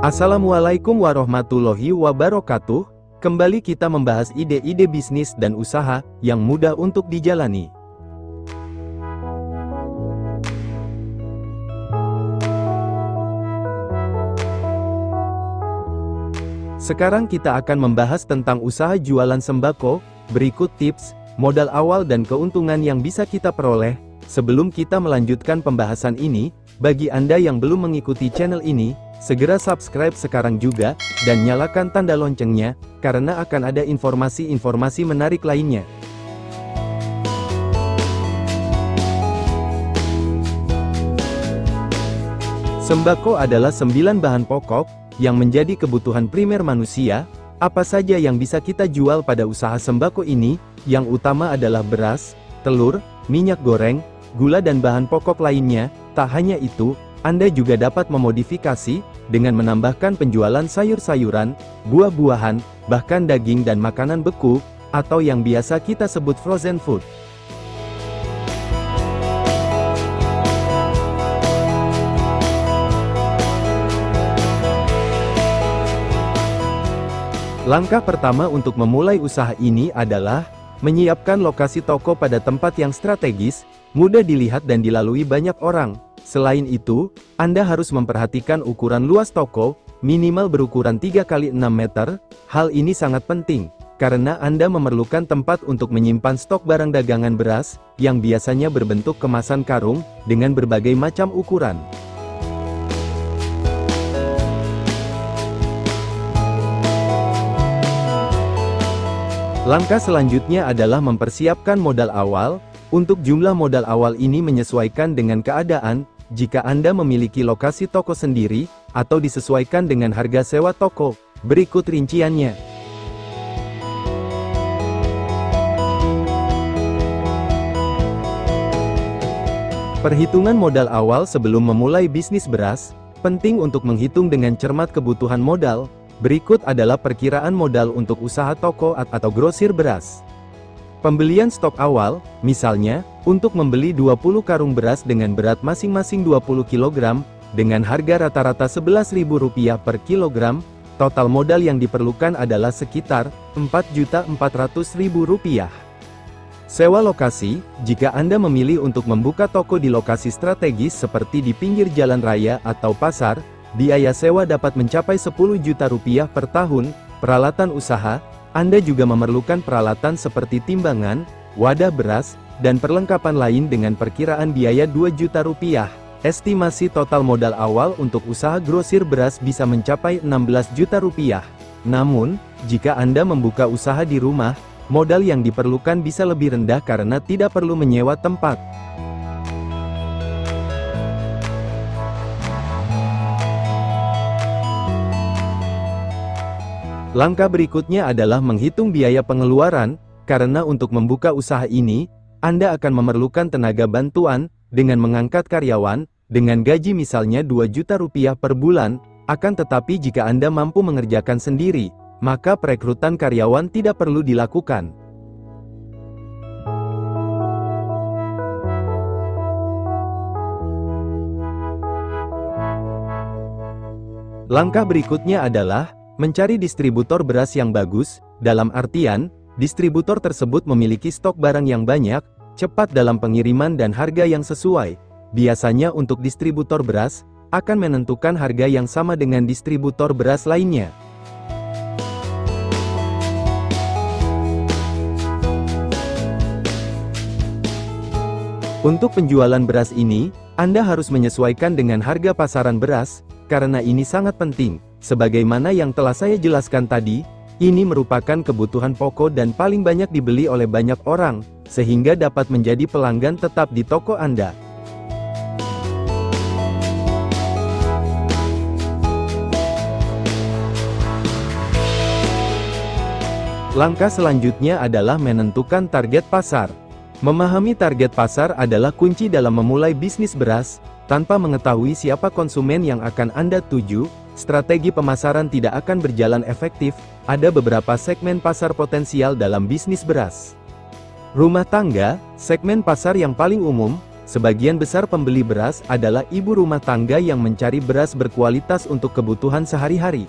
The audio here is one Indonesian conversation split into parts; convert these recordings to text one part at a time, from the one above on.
Assalamualaikum warahmatullahi wabarakatuh. Kembali kita membahas ide-ide bisnis dan usaha yang mudah untuk dijalani. Sekarang kita akan membahas tentang usaha jualan sembako. Berikut tips, modal awal dan keuntungan yang bisa kita peroleh. Sebelum kita melanjutkan pembahasan ini, bagi Anda yang belum mengikuti channel ini, segera subscribe sekarang juga, dan nyalakan tanda loncengnya, karena akan ada informasi-informasi menarik lainnya. Sembako adalah 9 bahan pokok, yang menjadi kebutuhan primer manusia. Apa saja yang bisa kita jual pada usaha sembako ini? Yang utama adalah beras, telur, minyak goreng, gula dan bahan pokok lainnya. Tak hanya itu, Anda juga dapat memodifikasi, dengan menambahkan penjualan sayur-sayuran, buah-buahan, bahkan daging dan makanan beku, atau yang biasa kita sebut frozen food. Langkah pertama untuk memulai usaha ini adalah menyiapkan lokasi toko pada tempat yang strategis, mudah dilihat dan dilalui banyak orang. Selain itu, Anda harus memperhatikan ukuran luas toko, minimal berukuran 3 x 6 meter. Hal ini sangat penting, karena Anda memerlukan tempat untuk menyimpan stok barang dagangan beras, yang biasanya berbentuk kemasan karung, dengan berbagai macam ukuran. Langkah selanjutnya adalah mempersiapkan modal awal. Untuk jumlah modal awal ini menyesuaikan dengan keadaan, jika Anda memiliki lokasi toko sendiri, atau disesuaikan dengan harga sewa toko. Berikut rinciannya. Perhitungan modal awal sebelum memulai bisnis beras, penting untuk menghitung dengan cermat kebutuhan modal. Berikut adalah perkiraan modal untuk usaha toko atau grosir beras. Pembelian stok awal, misalnya, untuk membeli 20 karung beras dengan berat masing-masing 20 kg, dengan harga rata-rata Rp11.000 per kilogram, total modal yang diperlukan adalah sekitar Rp4.400.000. Sewa lokasi, jika Anda memilih untuk membuka toko di lokasi strategis seperti di pinggir jalan raya atau pasar, biaya sewa dapat mencapai Rp10 juta per tahun. Peralatan usaha, Anda juga memerlukan peralatan seperti timbangan, wadah beras, dan perlengkapan lain dengan perkiraan biaya Rp2 juta. Estimasi total modal awal untuk usaha grosir beras bisa mencapai Rp16 juta. Namun, jika Anda membuka usaha di rumah, modal yang diperlukan bisa lebih rendah karena tidak perlu menyewa tempat. Langkah berikutnya adalah menghitung biaya pengeluaran, karena untuk membuka usaha ini, Anda akan memerlukan tenaga bantuan, dengan mengangkat karyawan, dengan gaji misalnya Rp2 juta per bulan. Akan tetapi jika Anda mampu mengerjakan sendiri, maka perekrutan karyawan tidak perlu dilakukan. Langkah berikutnya adalah mencari distributor beras yang bagus, dalam artian, distributor tersebut memiliki stok barang yang banyak, cepat dalam pengiriman dan harga yang sesuai. Biasanya untuk distributor beras, akan menentukan harga yang sama dengan distributor beras lainnya. Untuk penjualan beras ini, Anda harus menyesuaikan dengan harga pasaran beras, karena ini sangat penting. Sebagaimana yang telah saya jelaskan tadi, ini merupakan kebutuhan pokok dan paling banyak dibeli oleh banyak orang, sehingga dapat menjadi pelanggan tetap di toko Anda. Langkah selanjutnya adalah menentukan target pasar. Memahami target pasar adalah kunci dalam memulai bisnis beras. Tanpa mengetahui siapa konsumen yang akan Anda tuju, strategi pemasaran tidak akan berjalan efektif. Ada beberapa segmen pasar potensial dalam bisnis beras. Rumah tangga, segmen pasar yang paling umum, sebagian besar pembeli beras adalah ibu rumah tangga yang mencari beras berkualitas untuk kebutuhan sehari-hari.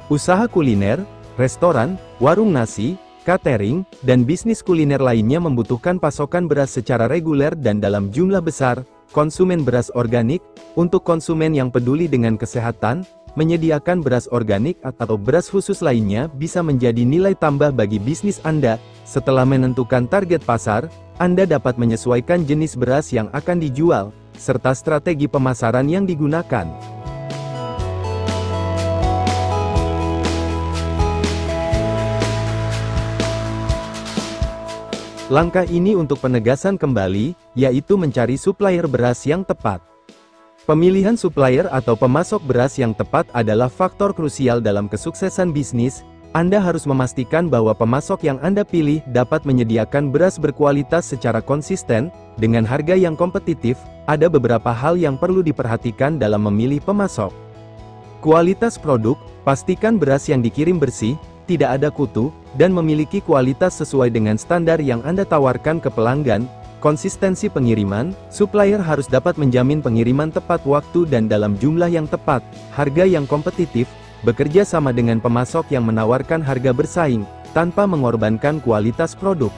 Usaha kuliner, restoran, warung nasi, catering, dan bisnis kuliner lainnya membutuhkan pasokan beras secara reguler dan dalam jumlah besar. Konsumen beras organik, untuk konsumen yang peduli dengan kesehatan, menyediakan beras organik atau beras khusus lainnya bisa menjadi nilai tambah bagi bisnis Anda. Setelah menentukan target pasar, Anda dapat menyesuaikan jenis beras yang akan dijual, serta strategi pemasaran yang digunakan. Langkah ini untuk penegasan kembali, yaitu mencari supplier beras yang tepat. Pemilihan supplier atau pemasok beras yang tepat adalah faktor krusial dalam kesuksesan bisnis. Anda harus memastikan bahwa pemasok yang Anda pilih dapat menyediakan beras berkualitas secara konsisten, dengan harga yang kompetitif. Ada beberapa hal yang perlu diperhatikan dalam memilih pemasok. Kualitas produk, pastikan beras yang dikirim bersih, tidak ada kutu, dan memiliki kualitas sesuai dengan standar yang Anda tawarkan ke pelanggan. Konsistensi pengiriman, supplier harus dapat menjamin pengiriman tepat waktu dan dalam jumlah yang tepat, harga yang kompetitif, bekerja sama dengan pemasok yang menawarkan harga bersaing, tanpa mengorbankan kualitas produk.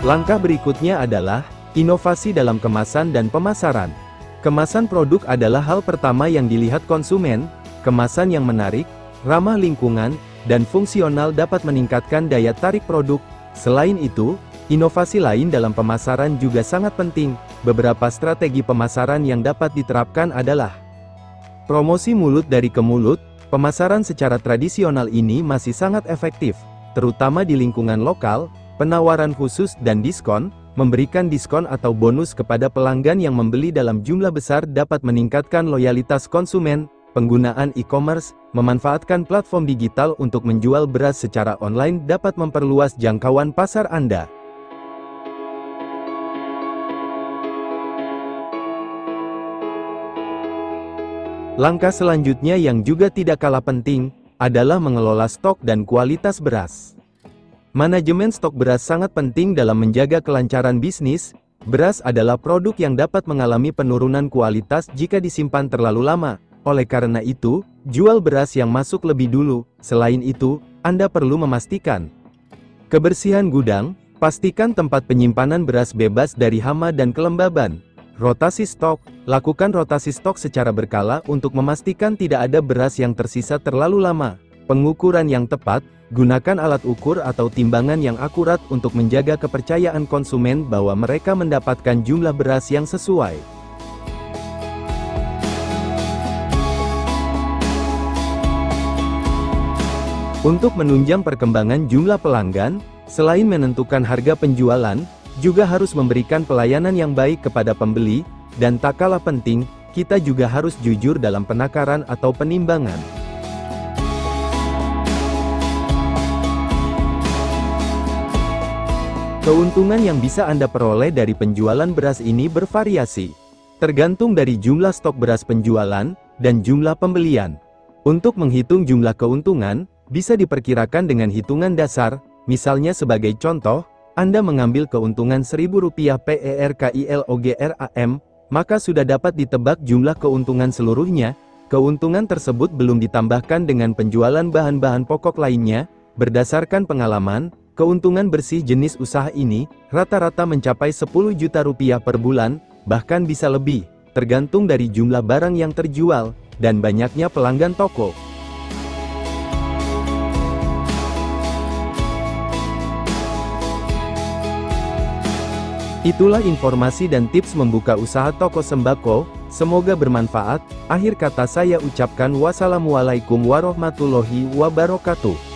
Langkah berikutnya adalah inovasi dalam kemasan dan pemasaran. Kemasan produk adalah hal pertama yang dilihat konsumen. Kemasan yang menarik, ramah lingkungan, dan fungsional dapat meningkatkan daya tarik produk. Selain itu, inovasi lain dalam pemasaran juga sangat penting. Beberapa strategi pemasaran yang dapat diterapkan adalah promosi mulut dari ke mulut. Pemasaran secara tradisional ini masih sangat efektif, terutama di lingkungan lokal. Penawaran khusus dan diskon, memberikan diskon atau bonus kepada pelanggan yang membeli dalam jumlah besar dapat meningkatkan loyalitas konsumen. Penggunaan e-commerce, memanfaatkan platform digital untuk menjual beras secara online dapat memperluas jangkauan pasar Anda. Langkah selanjutnya yang juga tidak kalah penting, adalah mengelola stok dan kualitas beras. Manajemen stok beras sangat penting dalam menjaga kelancaran bisnis. Beras adalah produk yang dapat mengalami penurunan kualitas jika disimpan terlalu lama. Oleh karena itu, jual beras yang masuk lebih dulu. Selain itu, Anda perlu memastikan kebersihan gudang, pastikan tempat penyimpanan beras bebas dari hama dan kelembaban. Rotasi stok, lakukan rotasi stok secara berkala untuk memastikan tidak ada beras yang tersisa terlalu lama. Pengukuran yang tepat, gunakan alat ukur atau timbangan yang akurat untuk menjaga kepercayaan konsumen bahwa mereka mendapatkan jumlah beras yang sesuai. Untuk menunjang perkembangan jumlah pelanggan, selain menentukan harga penjualan, juga harus memberikan pelayanan yang baik kepada pembeli, dan tak kalah penting, kita juga harus jujur dalam penakaran atau penimbangan. Keuntungan yang bisa Anda peroleh dari penjualan beras ini bervariasi, tergantung dari jumlah stok beras penjualan, dan jumlah pembelian. Untuk menghitung jumlah keuntungan, bisa diperkirakan dengan hitungan dasar. Misalnya sebagai contoh, Anda mengambil keuntungan Rp1.000 per kilogram, maka sudah dapat ditebak jumlah keuntungan seluruhnya. Keuntungan tersebut belum ditambahkan dengan penjualan bahan-bahan pokok lainnya. Berdasarkan pengalaman, keuntungan bersih jenis usaha ini, rata-rata mencapai Rp10 juta per bulan, bahkan bisa lebih, tergantung dari jumlah barang yang terjual, dan banyaknya pelanggan toko. Itulah informasi dan tips membuka usaha toko sembako, semoga bermanfaat. Akhir kata saya ucapkan wassalamualaikum warahmatullahi wabarakatuh.